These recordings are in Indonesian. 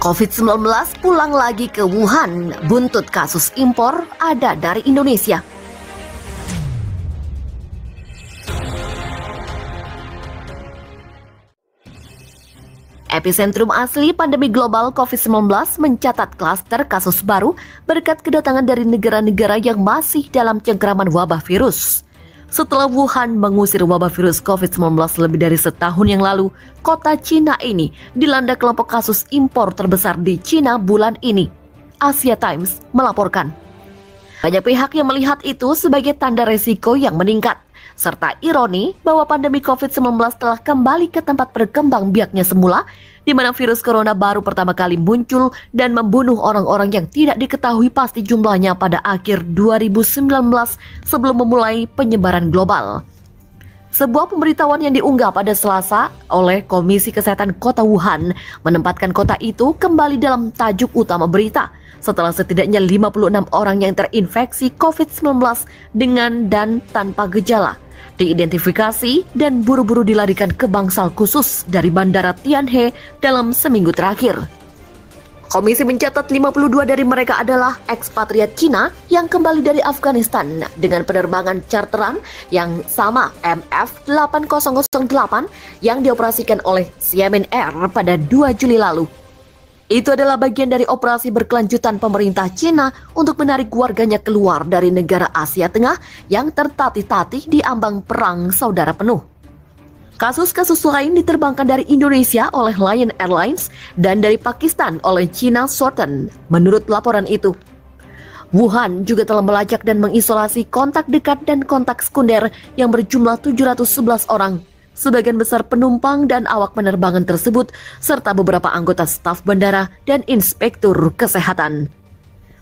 COVID-19 pulang lagi ke Wuhan, buntut kasus impor ada dari Indonesia. Epicentrum asli pandemi global COVID-19 mencatat klaster kasus baru berkat kedatangan dari negara-negara yang masih dalam cengkraman wabah virus. Setelah Wuhan mengusir wabah virus COVID-19 lebih dari setahun yang lalu, kota Cina ini dilanda kelompok kasus impor terbesar di Cina bulan ini. Asia Times melaporkan. Banyak pihak yang melihat itu sebagai tanda resiko yang meningkat, serta ironi bahwa pandemi COVID-19 telah kembali ke tempat berkembang biaknya semula, di mana virus corona baru pertama kali muncul dan membunuh orang-orang yang tidak diketahui pasti jumlahnya pada akhir 2019 sebelum memulai penyebaran global. Sebuah pemberitahuan yang diunggah pada Selasa oleh Komisi Kesehatan Kota Wuhan menempatkan kota itu kembali dalam tajuk utama berita setelah setidaknya 56 orang yang terinfeksi COVID-19 dengan dan tanpa gejala diidentifikasi dan buru-buru dilarikan ke bangsal khusus dari Bandara Tianhe dalam seminggu terakhir. Komisi mencatat 52 dari mereka adalah ekspatriat Cina yang kembali dari Afghanistan dengan penerbangan charteran yang sama MF-8008 yang dioperasikan oleh Xiamen Air pada 2 Juli lalu. Itu adalah bagian dari operasi berkelanjutan pemerintah Cina untuk menarik warganya keluar dari negara Asia Tengah yang tertatih-tatih di ambang perang saudara penuh. Kasus-kasus lain diterbangkan dari Indonesia oleh Lion Airlines dan dari Pakistan oleh China Southern, menurut laporan itu. Wuhan juga telah melacak dan mengisolasi kontak dekat dan kontak sekunder yang berjumlah 711 orang. Sebagian besar penumpang dan awak penerbangan tersebut, serta beberapa anggota staf bandara dan inspektur kesehatan.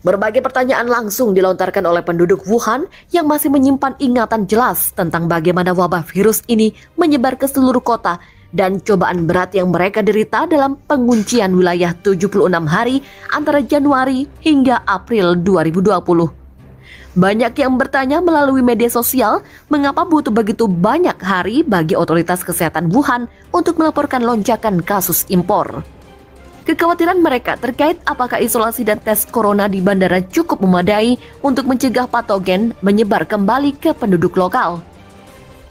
Berbagai pertanyaan langsung dilontarkan oleh penduduk Wuhan yang masih menyimpan ingatan jelas tentang bagaimana wabah virus ini menyebar ke seluruh kota dan cobaan berat yang mereka derita dalam penguncian wilayah 76 hari antara Januari hingga April 2020. Banyak yang bertanya melalui media sosial mengapa butuh begitu banyak hari bagi otoritas kesehatan Wuhan untuk melaporkan lonjakan kasus impor. Kekhawatiran mereka terkait apakah isolasi dan tes corona di bandara cukup memadai untuk mencegah patogen menyebar kembali ke penduduk lokal.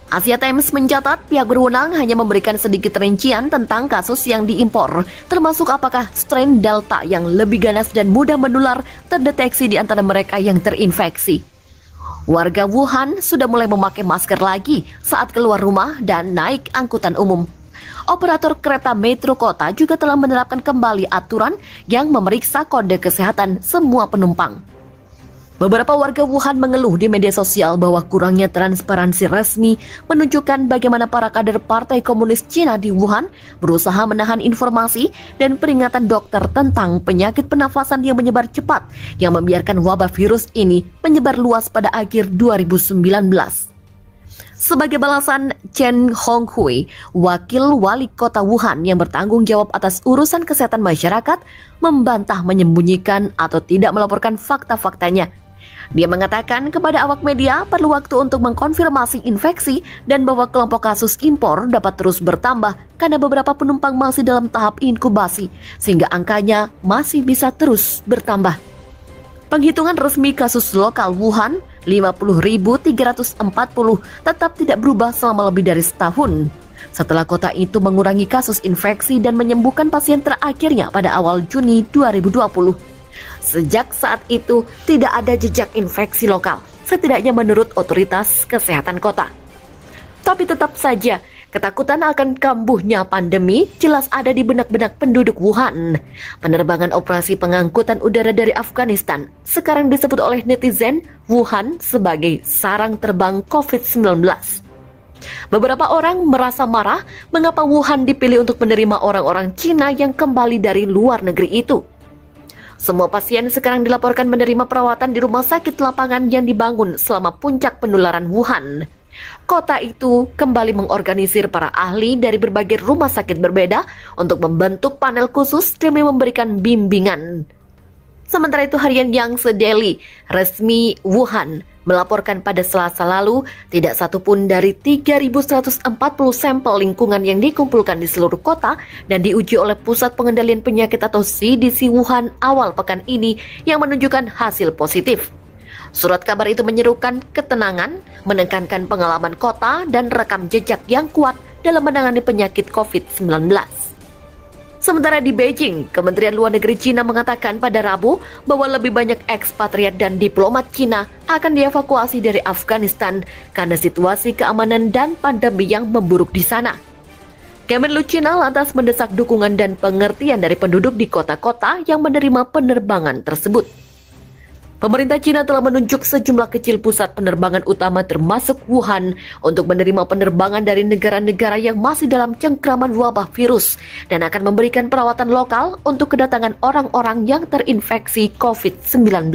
Asia Times mencatat pihak berwenang hanya memberikan sedikit rincian tentang kasus yang diimpor, termasuk apakah strain Delta yang lebih ganas dan mudah menular terdeteksi di antara mereka yang terinfeksi. Warga Wuhan sudah mulai memakai masker lagi saat keluar rumah dan naik angkutan umum. Operator kereta metro kota juga telah menerapkan kembali aturan yang memeriksa kode kesehatan semua penumpang. Beberapa warga Wuhan mengeluh di media sosial bahwa kurangnya transparansi resmi menunjukkan bagaimana para kader Partai Komunis Cina di Wuhan berusaha menahan informasi dan peringatan dokter tentang penyakit pernafasan yang menyebar cepat yang membiarkan wabah virus ini menyebar luas pada akhir 2019. Sebagai balasan, Chen Honghui, wakil wali kota Wuhan yang bertanggung jawab atas urusan kesehatan masyarakat, membantah menyembunyikan atau tidak melaporkan fakta-faktanya. Dia mengatakan kepada awak media perlu waktu untuk mengkonfirmasi infeksi dan bahwa kelompok kasus impor dapat terus bertambah karena beberapa penumpang masih dalam tahap inkubasi sehingga angkanya masih bisa terus bertambah. Penghitungan resmi kasus lokal Wuhan 50.340 tetap tidak berubah selama lebih dari setahun. Setelah kota itu mengurangi kasus infeksi dan menyembuhkan pasien terakhirnya pada awal Juni 2020. Sejak saat itu tidak ada jejak infeksi lokal, setidaknya menurut otoritas kesehatan kota. Tapi tetap saja, ketakutan akan kambuhnya pandemi jelas ada di benak-benak penduduk Wuhan. Penerbangan operasi pengangkutan udara dari Afghanistan sekarang disebut oleh netizen Wuhan sebagai sarang terbang COVID-19. Beberapa orang merasa marah mengapa Wuhan dipilih untuk menerima orang-orang Cina yang kembali dari luar negeri itu. Semua pasien sekarang dilaporkan menerima perawatan di rumah sakit lapangan yang dibangun selama puncak penularan Wuhan. Kota itu kembali mengorganisir para ahli dari berbagai rumah sakit berbeda untuk membentuk panel khusus demi memberikan bimbingan. Sementara itu harian Yangtze Daily resmi Wuhan melaporkan pada Selasa lalu tidak satupun dari 3.140 sampel lingkungan yang dikumpulkan di seluruh kota dan diuji oleh Pusat Pengendalian Penyakit atau CDC Wuhan awal pekan ini yang menunjukkan hasil positif. Surat kabar itu menyerukan ketenangan, menekankan pengalaman kota dan rekam jejak yang kuat dalam menangani penyakit COVID-19. Sementara di Beijing, Kementerian Luar Negeri Cina mengatakan pada Rabu bahwa lebih banyak ekspatriat dan diplomat Cina akan dievakuasi dari Afghanistan karena situasi keamanan dan pandemi yang memburuk di sana. Kemenlu Cina lantas mendesak dukungan dan pengertian dari penduduk di kota-kota yang menerima penerbangan tersebut. Pemerintah Cina telah menunjuk sejumlah kecil pusat penerbangan utama termasuk Wuhan untuk menerima penerbangan dari negara-negara yang masih dalam cengkraman wabah virus dan akan memberikan perawatan lokal untuk kedatangan orang-orang yang terinfeksi COVID-19.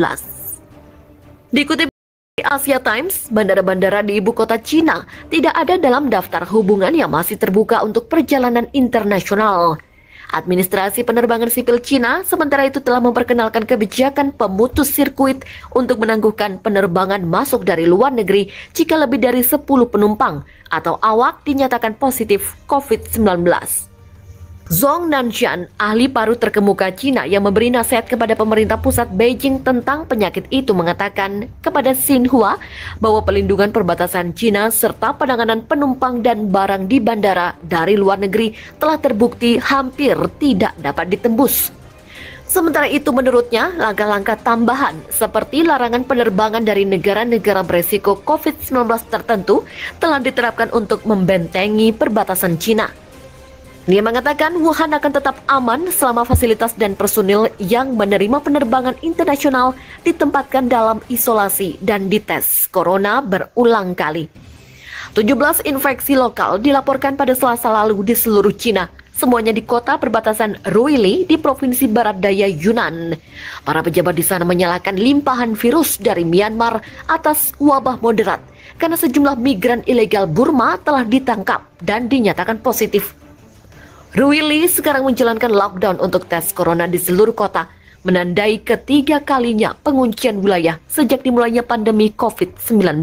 Dikutip dari Asia Times, bandara-bandara di ibu kota Cina tidak ada dalam daftar hubungan yang masih terbuka untuk perjalanan internasional. Administrasi penerbangan sipil Cina sementara itu telah memperkenalkan kebijakan pemutus sirkuit untuk menangguhkan penerbangan masuk dari luar negeri jika lebih dari 10 penumpang atau awak dinyatakan positif COVID-19. Zhong Nanshan, ahli paru terkemuka Cina yang memberi nasihat kepada pemerintah pusat Beijing tentang penyakit itu mengatakan kepada Xinhua bahwa pelindungan perbatasan Cina serta penanganan penumpang dan barang di bandara dari luar negeri telah terbukti hampir tidak dapat ditembus. Sementara itu menurutnya, langkah-langkah tambahan seperti larangan penerbangan dari negara-negara beresiko COVID-19 tertentu telah diterapkan untuk membentengi perbatasan Cina. Dia mengatakan Wuhan akan tetap aman selama fasilitas dan personil yang menerima penerbangan internasional ditempatkan dalam isolasi dan dites corona berulang kali. 17 infeksi lokal dilaporkan pada Selasa lalu di seluruh Cina, semuanya di kota perbatasan Ruili di Provinsi Barat Daya Yunnan. Para pejabat di sana menyalahkan limpahan virus dari Myanmar atas wabah moderat karena sejumlah migran ilegal Burma telah ditangkap dan dinyatakan positif. Ruili sekarang menjalankan lockdown untuk tes corona di seluruh kota, menandai ketiga kalinya penguncian wilayah sejak dimulainya pandemi COVID-19.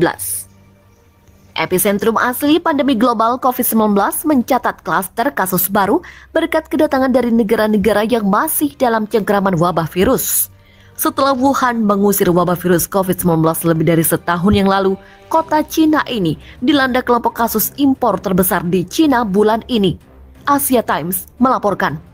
Epicentrum asli pandemi global COVID-19 mencatat klaster kasus baru berkat kedatangan dari negara-negara yang masih dalam cengkraman wabah virus. Setelah Wuhan mengusir wabah virus COVID-19 lebih dari setahun yang lalu, kota Cina ini dilanda kelompok kasus impor terbesar di Cina bulan ini. Asia Times melaporkan.